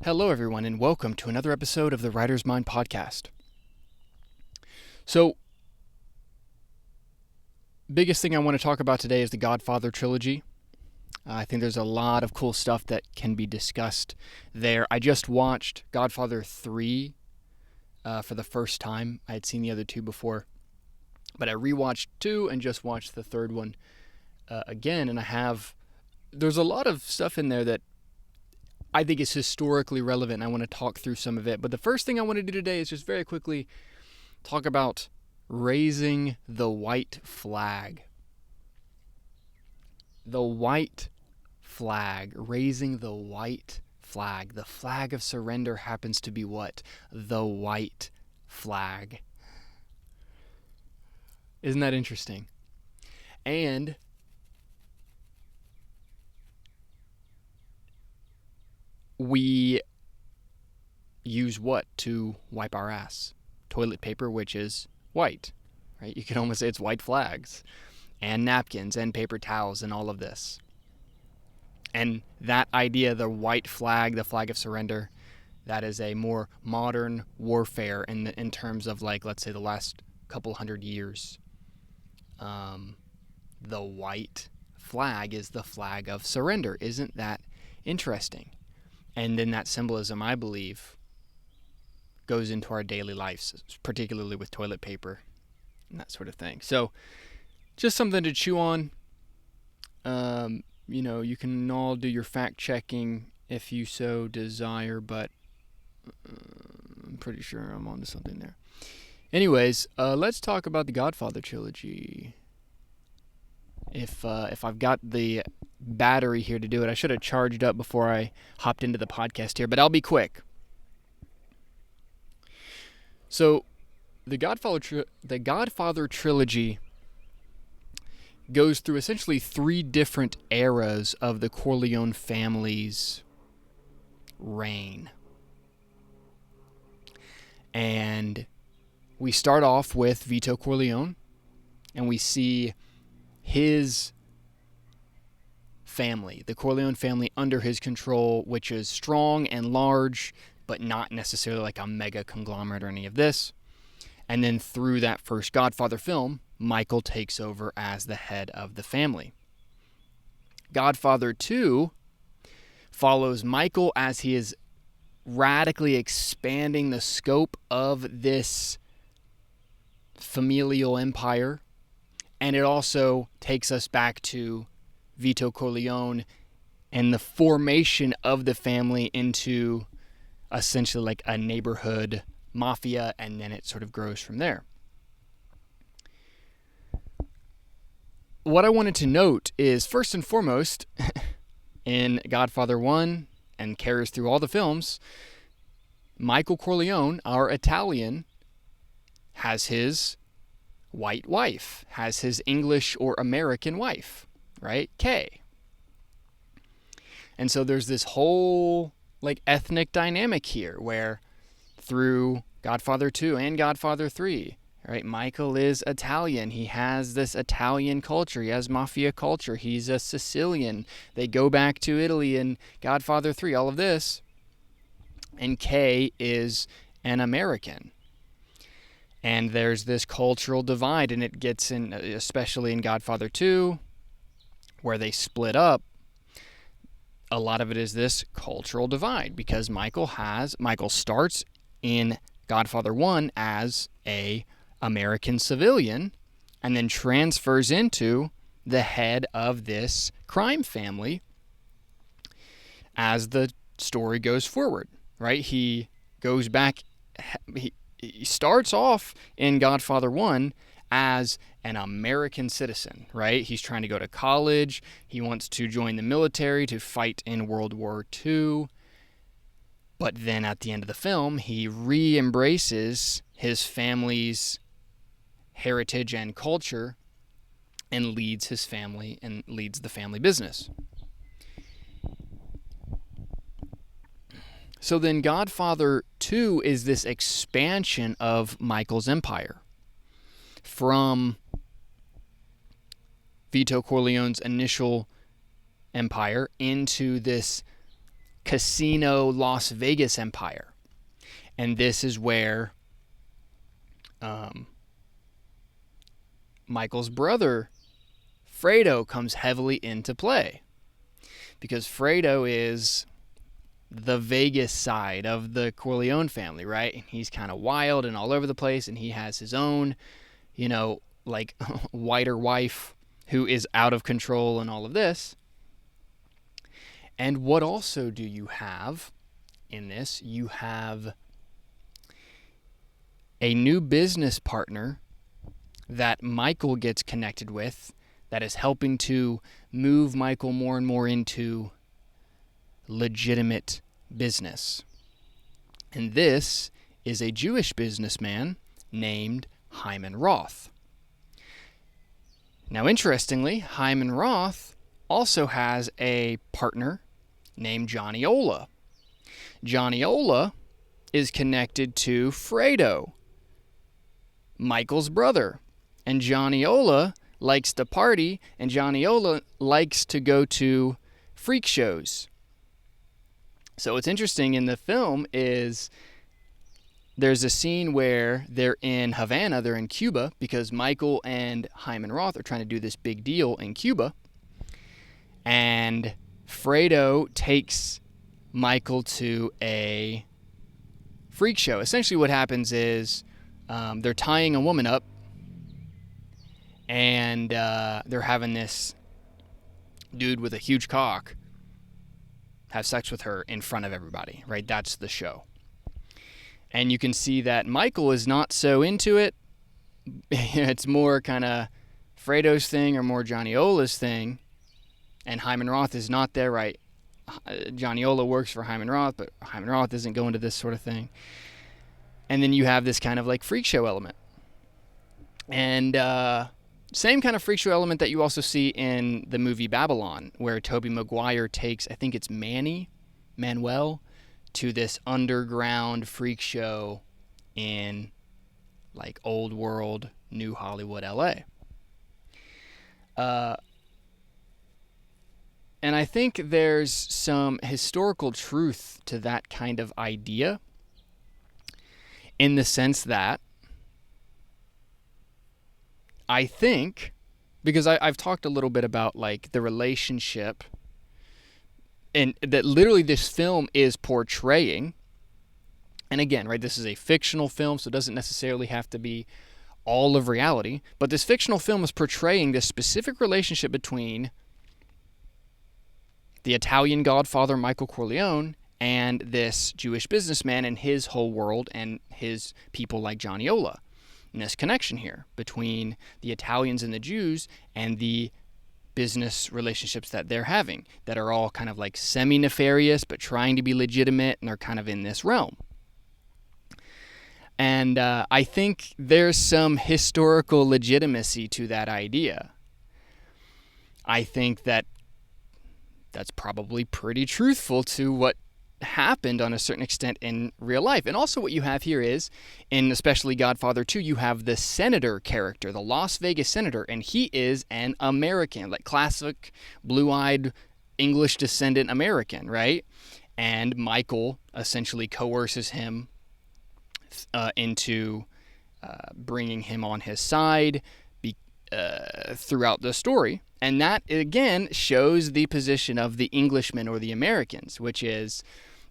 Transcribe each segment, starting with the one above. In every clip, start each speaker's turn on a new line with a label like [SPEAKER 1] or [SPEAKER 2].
[SPEAKER 1] Hello, everyone, and welcome to another episode of the Writer's Mind podcast. So, biggest thing I want to talk about today is the Godfather Trilogy. I think there's a lot of cool stuff that can be discussed there. I just watched Godfather 3 for the first time. I had seen the other two before, but I rewatched 2 and just watched the third one again, and there's a lot of stuff in there that I think is historically relevant, and I want to talk through some of it. But the first thing I want to do today is just very quickly talk about raising the white flag. The white flag. Raising the white flag. The flag of surrender happens to be what? The white flag. Isn't that interesting? And we use what to wipe our ass? Toilet paper, which is white, right? You can almost say it's white flags, and napkins and paper towels and all of this. And that idea, the white flag, the flag of surrender, that is a more modern warfare in terms of, like, let's say the last couple hundred years. The white flag is the flag of surrender. Isn't that interesting? And then that symbolism, I believe, goes into our daily lives, particularly with toilet paper and that sort of thing. So just something to chew on. You can all do your fact checking if you so desire, but I'm pretty sure I'm onto something there. Anyways, let's talk about the Godfather trilogy. If I've got the battery here to do it, I should have charged up before I hopped into the podcast here, but I'll be quick. So, the Godfather trilogy goes through essentially 3 different eras of the Corleone family's reign. And we start off with Vito Corleone, and we see his family, the Corleone family under his control, which is strong and large, but not necessarily like a mega conglomerate or any of this. And then through that first Godfather film, Michael takes over as the head of the family. Godfather 2 follows Michael as he is radically expanding the scope of this familial empire. And it also takes us back to Vito Corleone and the formation of the family into essentially like a neighborhood mafia, and then it sort of grows from there. What I wanted to note is, first and foremost, in Godfather 1 and carries through all the films, Michael Corleone, our Italian, has his white wife, has his English or American wife, right? Kay. And so there's this whole like ethnic dynamic here where through Godfather 2 and Godfather 3, right? Michael is Italian. He has this Italian culture. He has mafia culture. He's a Sicilian. They go back to Italy in Godfather 3, all of this. And Kay is an American. And there's this cultural divide, and it gets in, especially in Godfather 2, where they split up. A lot of it is this cultural divide because Michael starts in Godfather 1 as a American civilian and then transfers into the head of this crime family as the story goes forward, right? He goes back, he starts off in Godfather 1 as an American citizen, right? He's trying to go to college. He wants to join the military to fight in World War II. But then at the end of the film, he re-embraces his family's heritage and culture and leads his family and leads the family business. So then Godfather 2 is this expansion of Michael's empire from Vito Corleone's initial empire into this casino Las Vegas empire. And this is where Michael's brother, Fredo, comes heavily into play. Because Fredo is the Vegas side of the Corleone family, right? And he's kind of wild and all over the place, and he has his own, like whiter wife who is out of control and all of this. And what also do you have in this? You have a new business partner that Michael gets connected with that is helping to move Michael more and more into legitimate business. And this is a Jewish businessman named Hyman Roth. Now, interestingly, Hyman Roth also has a partner named Johnny Ola. Johnny Ola is connected to Fredo, Michael's brother. And Johnny Ola likes to party, and Johnny Ola likes to go to freak shows. So what's interesting in the film is there's a scene where they're in Havana, they're in Cuba, because Michael and Hyman Roth are trying to do this big deal in Cuba. And Fredo takes Michael to a freak show. Essentially what happens is they're tying a woman up, and they're having this dude with a huge cock have sex with her in front of everybody, right? That's the show. And you can see that Michael is not so into it. It's more kind of Fredo's thing or more Johnny Ola's thing. And Hyman Roth is not there, right? Johnny Ola works for Hyman Roth, but Hyman Roth isn't going to this sort of thing. And then you have this kind of like freak show element. And same kind of freak show element that you also see in the movie Babylon, where Tobey Maguire takes, I think it's Manuel, to this underground freak show in like old world, New Hollywood, LA. And I think there's some historical truth to that kind of idea, in the sense that I think, because I've talked a little bit about like the relationship, and that literally this film is portraying, and again, right, this is a fictional film, so it doesn't necessarily have to be all of reality, but this fictional film is portraying this specific relationship between the Italian Godfather Michael Corleone and this Jewish businessman and his whole world and his people like Johnny Ola. And this connection here between the Italians and the Jews and the business relationships that they're having that are all kind of like semi-nefarious but trying to be legitimate, and are kind of in this realm. And I think there's some historical legitimacy to that idea. I think that that's probably pretty truthful to what happened on a certain extent in real life. And also what you have here is, in especially Godfather 2, you have the senator character, the Las Vegas senator, and he is an American, like classic blue-eyed English descendant American, right? And Michael essentially coerces him into bringing him on his side throughout the story. And that, again, shows the position of the Englishmen or the Americans, which is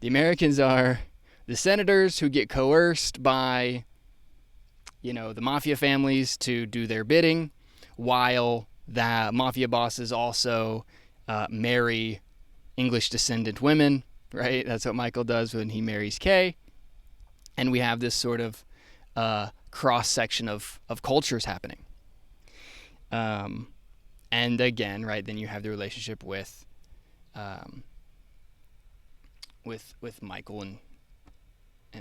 [SPEAKER 1] the Americans are the senators who get coerced by, the mafia families to do their bidding, while the mafia bosses also marry English descendant women, right? That's what Michael does when he marries Kay. And we have this sort of cross-section of cultures happening. And again, right, then you have the relationship with Michael and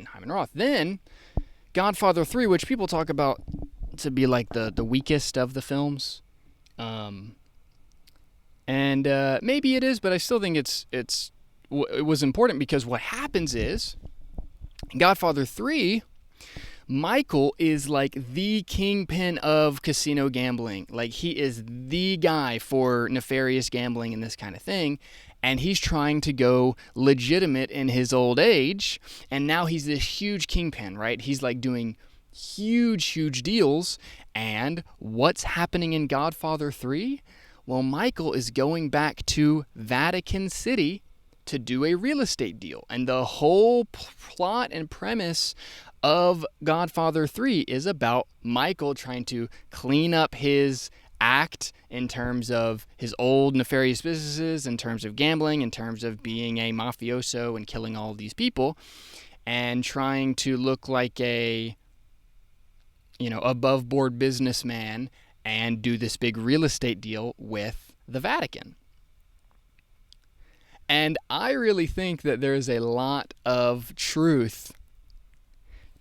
[SPEAKER 1] Hyman Roth. Then Godfather 3, which people talk about to be like the weakest of the films. And maybe it is, but I still think it was important, because what happens is in Godfather 3, Michael is like the kingpin of casino gambling. Like, he is the guy for nefarious gambling and this kind of thing. and he's trying to go legitimate in his old age, and now he's this huge kingpin, right? He's like doing huge deals. And what's happening in Godfather 3? Well, Michael is going back to Vatican City to do a real estate deal. And the whole plot and premise of Godfather 3 is about Michael trying to clean up his act in terms of his old nefarious businesses, in terms of gambling, in terms of being a mafioso and killing all of these people, and trying to look like a, above board businessman and do this big real estate deal with the Vatican. And I really think that there's a lot of truth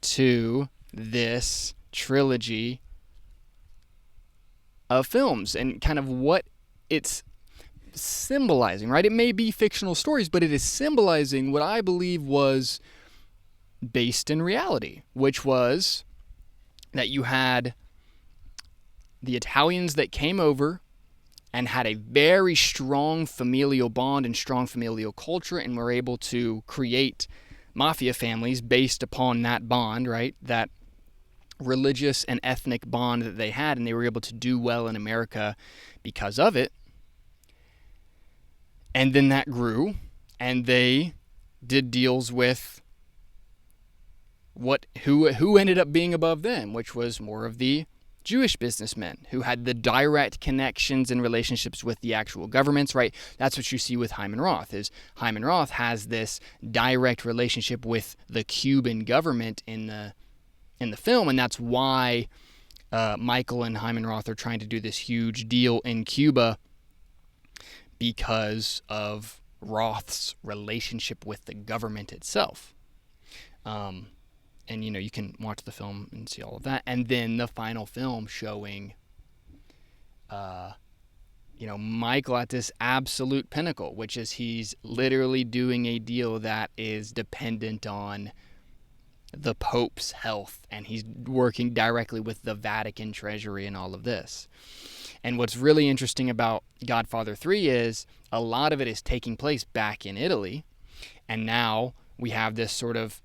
[SPEAKER 1] to this trilogy of films and kind of what it's symbolizing, right? It may be fictional stories, but it is symbolizing what I believe was based in reality, which was that you had the Italians that came over and had a very strong familial bond and strong familial culture, and were able to create mafia families based upon that bond, right? That religious and ethnic bond that they had, and they were able to do well in America because of it. And then that grew, and they did deals with who ended up being above them, which was more of the Jewish businessmen who had the direct connections and relationships with the actual governments, right? That's what you see with Hyman Roth, is Hyman Roth has this direct relationship with the Cuban government in the film, and that's why Michael and Hyman Roth are trying to do this huge deal in Cuba, because of Roth's relationship with the government itself. And, you can watch the film and see all of that. And then the final film showing, Michael at this absolute pinnacle, which is he's literally doing a deal that is dependent on the Pope's health, and he's working directly with the Vatican treasury and all of this. And what's really interesting about Godfather 3 is a lot of it is taking place back in Italy, and now we have this sort of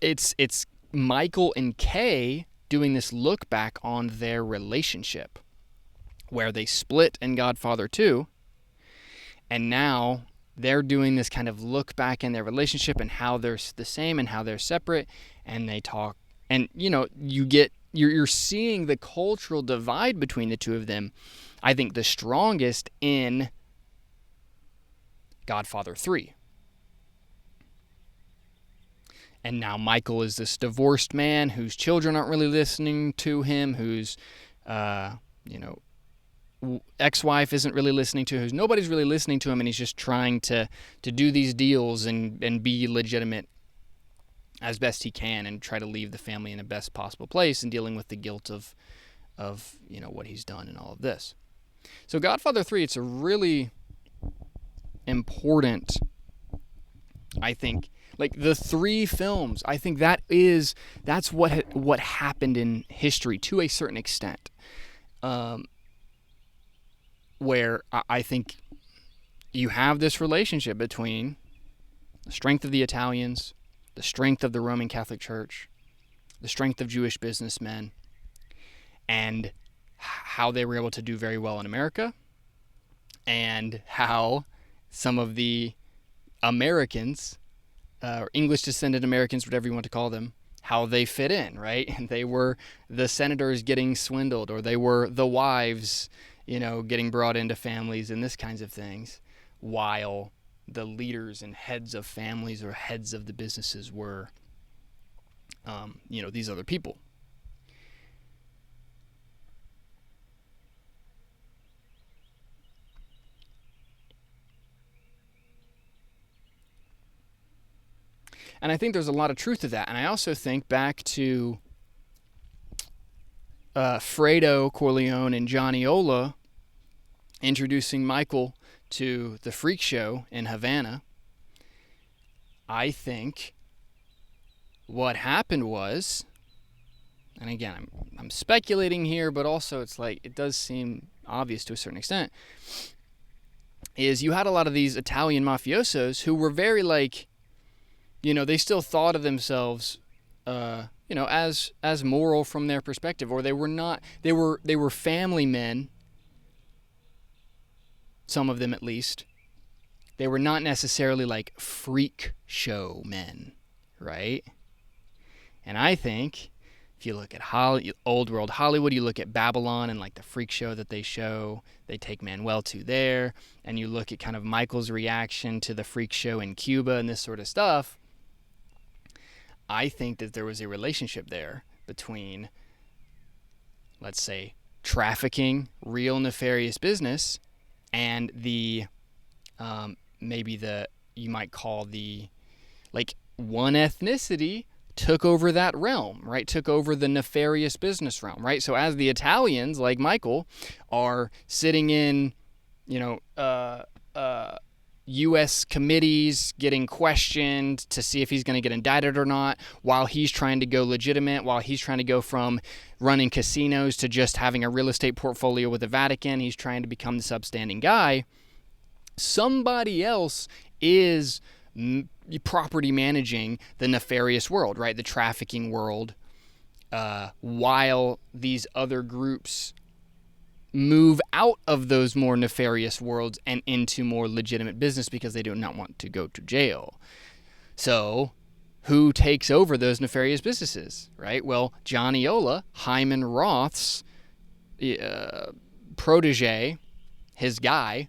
[SPEAKER 1] it's Michael and Kay doing this look back on their relationship, where they split in Godfather 2, and now they're doing this kind of look back in their relationship and how they're the same and how they're separate, and they talk, and you're seeing the cultural divide between the two of them, I think the strongest in Godfather 3. And now Michael is this divorced man whose children aren't really listening to him, whose, ex-wife isn't really listening to him, whose nobody's really listening to him, and he's just trying to do these deals and be legitimate as best he can and try to leave the family in the best possible place, and dealing with the guilt of what he's done and all of this. So Godfather 3, it's a really important, I think, like the 3 films, I think that's what happened in history to a certain extent, where I think you have this relationship between the strength of the Italians, the strength of the Roman Catholic Church, the strength of Jewish businessmen, and how they were able to do very well in America, and how some of the Americans, or English-descended Americans, whatever you want to call them, how they fit in, right? And they were the senators getting swindled, or they were the wives, getting brought into families and this kinds of things, while the leaders and heads of families or heads of the businesses were, these other people. And I think there's a lot of truth to that. And I also think back to Fredo Corleone and Johnny Ola introducing Michael to the freak show in Havana. I think what happened was and again, I'm speculating here, but also it's like it does seem obvious to a certain extent, is you had a lot of these Italian mafiosos who were very like, they still thought of themselves, as moral from their perspective, or they were not. They were family men. Some of them, at least. They were not necessarily like freak show men, right? And I think if you look at old world Hollywood, you look at Babylon and like the freak show that they take Manuel to there, and you look at kind of Michael's reaction to the freak show in Cuba and this sort of stuff, I think that there was a relationship there between, let's say, trafficking, real nefarious business, and the you might call the, like, one ethnicity took over that realm, right? Took over the nefarious business realm, right? So as the Italians, like Michael, are sitting in, U.S. committees getting questioned to see if he's going to get indicted or not, while he's trying to go legitimate, while he's trying to go from running casinos to just having a real estate portfolio with the Vatican, he's trying to become this upstanding guy. Somebody else is property managing the nefarious world, right? The trafficking world, while these other groups move out of those more nefarious worlds and into more legitimate business because they do not want to go to jail. So who takes over those nefarious businesses, right? Well, Johnny Ola, Hyman Roth's protege, his guy,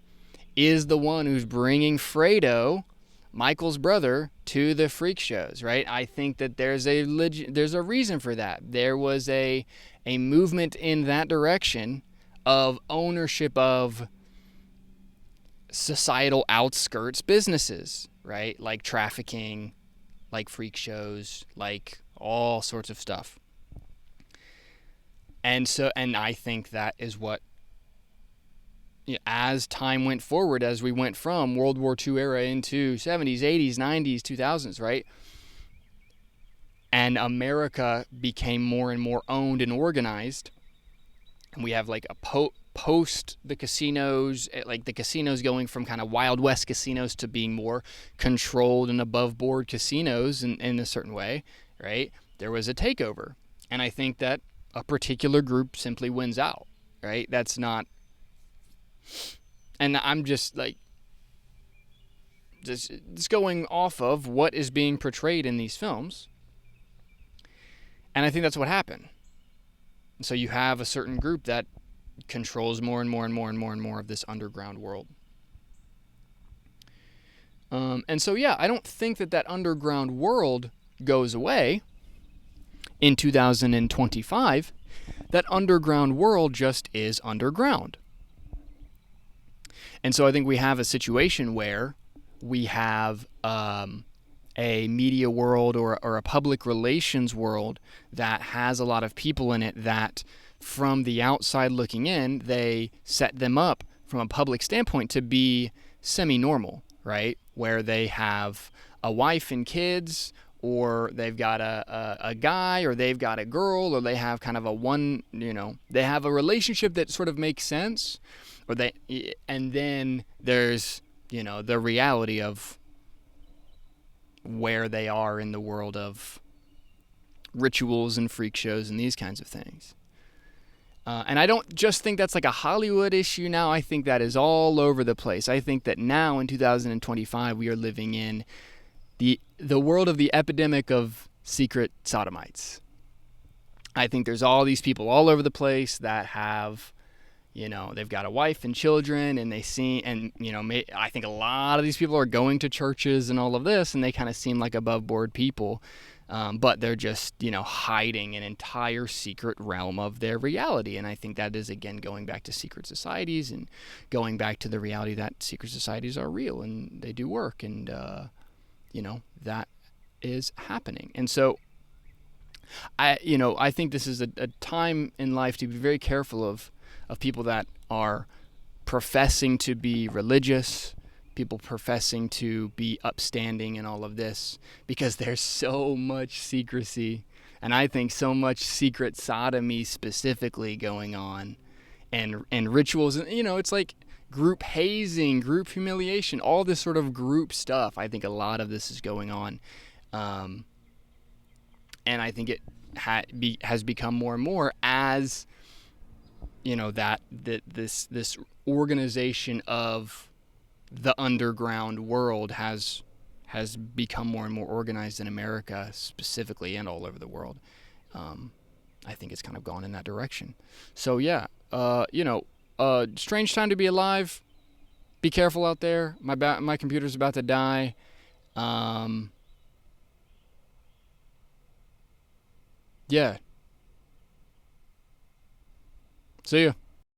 [SPEAKER 1] is the one who's bringing Fredo, Michael's brother, to the freak shows, right? I think that there's a reason for that. There was a movement in that direction of ownership of societal outskirts businesses, right? Like trafficking, like freak shows, like all sorts of stuff. And I think that is what, as time went forward, as we went from World War II era into 70s, 80s, 90s, 2000s, right? And America became more and more owned and organized. And we have like a post the casinos, like the casinos going from kind of Wild West casinos to being more controlled and above board casinos in a certain way, right? There was a takeover. And I think that a particular group simply wins out, right? That's not, and I'm just like, just going off of what is being portrayed in these films. And I think that's what happened. So you have a certain group that controls more and more and more and more and more of this underground world. And so, yeah, I don't think that underground world goes away in 2025. That underground world just is underground. And so I think we have a situation where we have a media world or a public relations world that has a lot of people in it that, from the outside looking in, they set them up from a public standpoint to be semi-normal, right? Where they have a wife and kids, or they've got a guy, or they've got a girl, or they have kind of they have a relationship that sort of makes sense, and then there's, the reality of where they are in the world of rituals and freak shows and these kinds of things. And I don't just think that's like a Hollywood issue now. I think that is all over the place. I think that now in 2025 we are living in the world of the epidemic of secret sodomites. I think there's all these people all over the place that have, they've got a wife and children, and they see, and, I think a lot of these people are going to churches and all of this, and they kind of seem like above board people. But they're just, hiding an entire secret realm of their reality. And I think that is, again, going back to secret societies and going back to the reality that secret societies are real and they do work. And, that is happening. And so I think this is a time in life to be very careful of people that are professing to be religious, people professing to be upstanding and all of this, because there's so much secrecy And I think so much secret sodomy specifically going on, and rituals, and it's like group hazing, group humiliation, all this sort of group stuff. I think a lot of this is going on, um, and I think it has become more and more as that this organization of the underground world has become more and more organized in America specifically, and all over the world. I think it's kind of gone in that direction. So yeah, strange time to be alive. Be careful out there. My computer's about to die. Um, yeah. See ya.